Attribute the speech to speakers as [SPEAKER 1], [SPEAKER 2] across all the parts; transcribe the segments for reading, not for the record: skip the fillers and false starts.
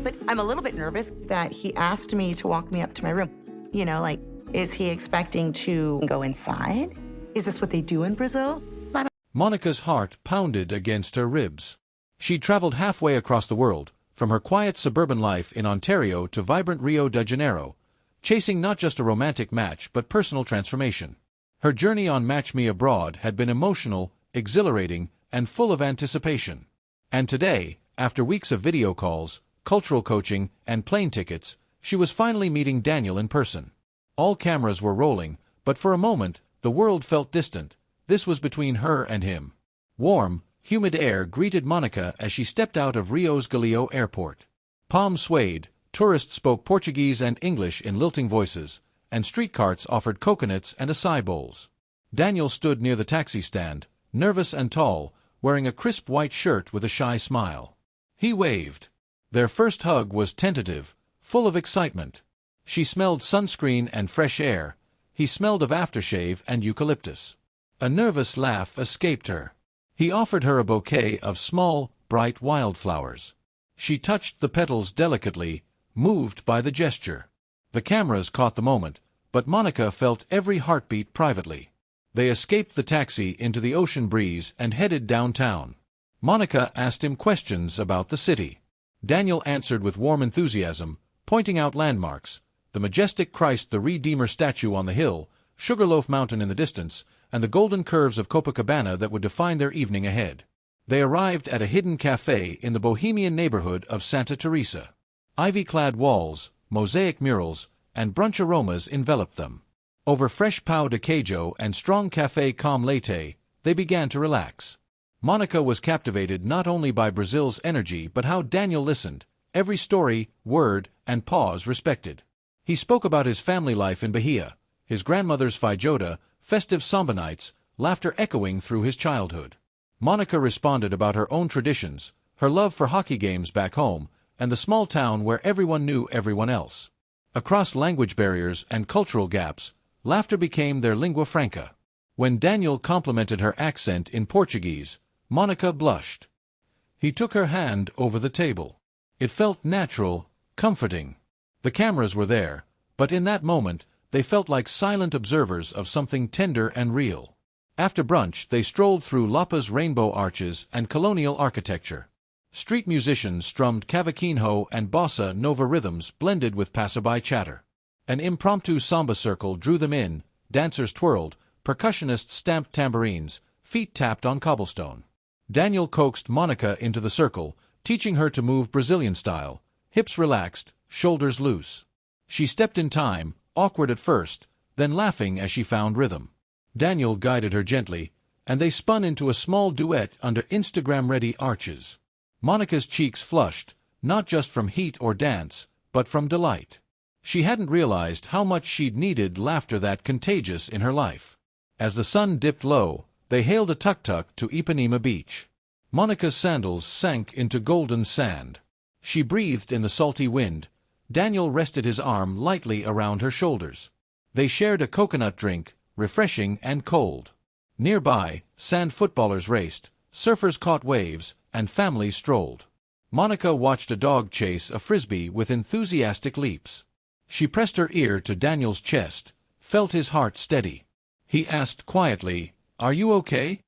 [SPEAKER 1] But I'm a little bit nervous that he asked me to walk me up to my room. Like, is he expecting to go inside? Is this what they do in Brazil?
[SPEAKER 2] Monica's heart pounded against her ribs. She'd traveled halfway across the world, from her quiet suburban life in Ontario to vibrant Rio de Janeiro, chasing not just a romantic match but personal transformation. Her journey on Match Me Abroad had been emotional, exhilarating, and full of anticipation. And today, after weeks of video calls, cultural coaching, and plane tickets, she was finally meeting Daniel in person. All cameras were rolling, but for a moment, the world felt distant. This was between her and him. Warm, humid air greeted Monica as she stepped out of Rio's Galeão airport. Palms swayed, tourists spoke Portuguese and English in lilting voices, and street carts offered coconuts and acai bowls. Daniel stood near the taxi stand, nervous and tall, wearing a crisp white shirt with a shy smile. He waved. Their first hug was tentative, full of excitement. She smelled sunscreen and fresh air. He smelled of aftershave and eucalyptus. A nervous laugh escaped her. He offered her a bouquet of small, bright wildflowers. She touched the petals delicately, moved by the gesture. The cameras caught the moment, but Monica felt every heartbeat privately. They escaped the taxi into the ocean breeze and headed downtown. Monica asked him questions about the city. Daniel answered with warm enthusiasm, pointing out landmarks, the majestic Christ the Redeemer statue on the hill, Sugarloaf Mountain in the distance, and the golden curves of Copacabana that would define their evening ahead. They arrived at a hidden café in the bohemian neighborhood of Santa Teresa. Ivy-clad walls, mosaic murals, and brunch aromas enveloped them. Over fresh pão de queijo and strong café com leite, they began to relax. Monica was captivated not only by Brazil's energy but how Daniel listened, every story, word, and pause respected. He spoke about his family life in Bahia, his grandmother's feijoada, festive samba nights, laughter echoing through his childhood. Monica responded about her own traditions, her love for hockey games back home, and the small town where everyone knew everyone else. Across language barriers and cultural gaps, laughter became their lingua franca. When Daniel complimented her accent in Portuguese, Monica blushed. He took her hand over the table. It felt natural, comforting. The cameras were there, but in that moment, they felt like silent observers of something tender and real. After brunch, they strolled through Lapa's rainbow arches and colonial architecture. Street musicians strummed cavaquinho and bossa nova rhythms blended with passerby chatter. An impromptu samba circle drew them in, dancers twirled, percussionists stamped tambourines, feet tapped on cobblestone. Daniel coaxed Monica into the circle, teaching her to move Brazilian style, hips relaxed, shoulders loose. She stepped in time, awkward at first, then laughing as she found rhythm. Daniel guided her gently, and they spun into a small duet under Instagram-ready arches. Monica's cheeks flushed, not just from heat or dance, but from delight. She hadn't realized how much she'd needed laughter that contagious in her life. As the sun dipped low, they hailed a tuk-tuk to Ipanema Beach. Monica's sandals sank into golden sand. She breathed in the salty wind. Daniel rested his arm lightly around her shoulders. They shared a coconut drink, refreshing and cold. Nearby, sand footballers raced, surfers caught waves, and families strolled. Monica watched a dog chase a frisbee with enthusiastic leaps. She pressed her ear to Daniel's chest, felt his heart steady. He asked quietly, "Are you okay?"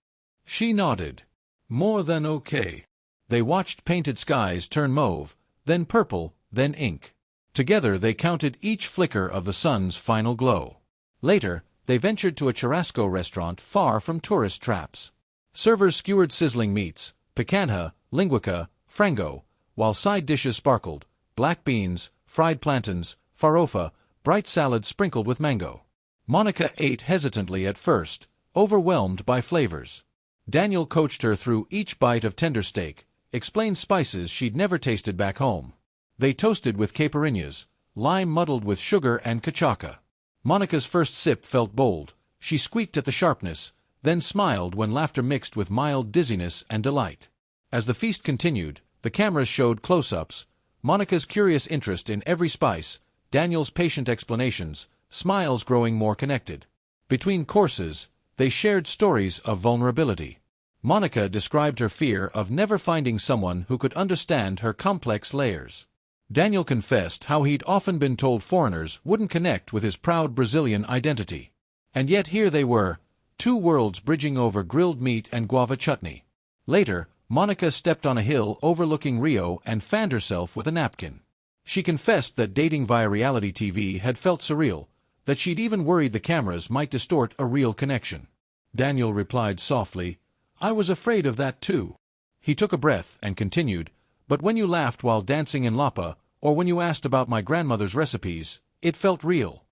[SPEAKER 2] She nodded. More than okay. They watched painted skies turn mauve, then purple, then ink. Together they counted each flicker of the sun's final glow. Later, they ventured to a churrasco restaurant far from tourist traps. Servers skewered sizzling meats, picanha, linguica, frango, while side dishes sparkled, black beans, fried plantains, farofa, bright salad sprinkled with mango. Monica ate hesitantly at first, overwhelmed by flavors. Daniel coached her through each bite of tender steak, explained spices she'd never tasted back home. They toasted with caipirinhas, lime muddled with sugar and cachaca. Monica's first sip felt bold. She squeaked at the sharpness, then smiled when laughter mixed with mild dizziness and delight. As the feast continued, the cameras showed close-ups, Monica's curious interest in every spice, Daniel's patient explanations, smiles growing more connected. Between courses, they shared stories of vulnerability. Monica described her fear of never finding someone who could understand her complex layers. Daniel confessed how he'd often been told foreigners wouldn't connect with his proud Brazilian identity. And yet here they were, two worlds bridging over grilled meat and guava chutney. Later, Monica stepped on a hill overlooking Rio and fanned herself with a napkin. She confessed that dating via reality TV had felt surreal, that she'd even worried the cameras might distort a real connection. Daniel replied softly, "I was afraid of that too." He took a breath and continued, "But when you laughed while dancing in Lapa, or when you asked about my grandmother's recipes, it felt real."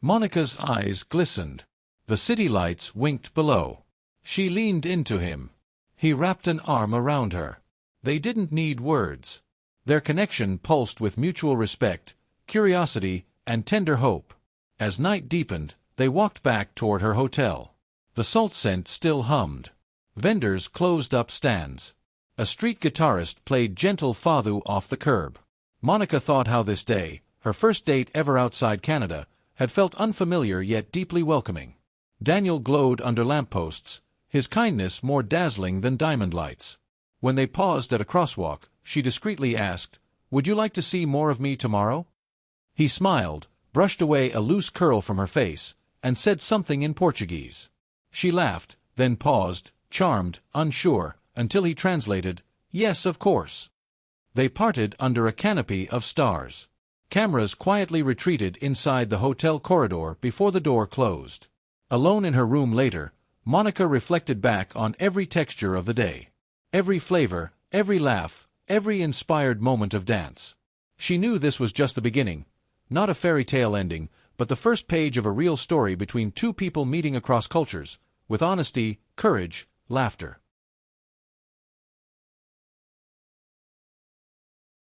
[SPEAKER 2] Monica's eyes glistened. The city lights winked below. She leaned into him. He wrapped an arm around her. They didn't need words. Their connection pulsed with mutual respect, curiosity, and tender hope. As night deepened, they walked back toward her hotel. The salt scent still hummed. Vendors closed up stands. A street guitarist played gentle fado off the curb. Monica thought how this day, her first date ever outside Canada, had felt unfamiliar yet deeply welcoming. Daniel glowed under lampposts, his kindness more dazzling than diamond lights. When they paused at a crosswalk, she discreetly asked, "Would you like to see more of me tomorrow?" He smiled, brushed away a loose curl from her face, and said something in Portuguese. She laughed, then paused, charmed, unsure, until he translated, "Yes, of course." They parted under a canopy of stars. Cameras quietly retreated inside the hotel corridor before the door closed. Alone in her room later, Monica reflected back on every texture of the day. Every flavor, every laugh, every inspired moment of dance. She knew this was just the beginning, not a fairy tale ending, but the first page of a real story between two people meeting across cultures, with honesty, courage, laughter.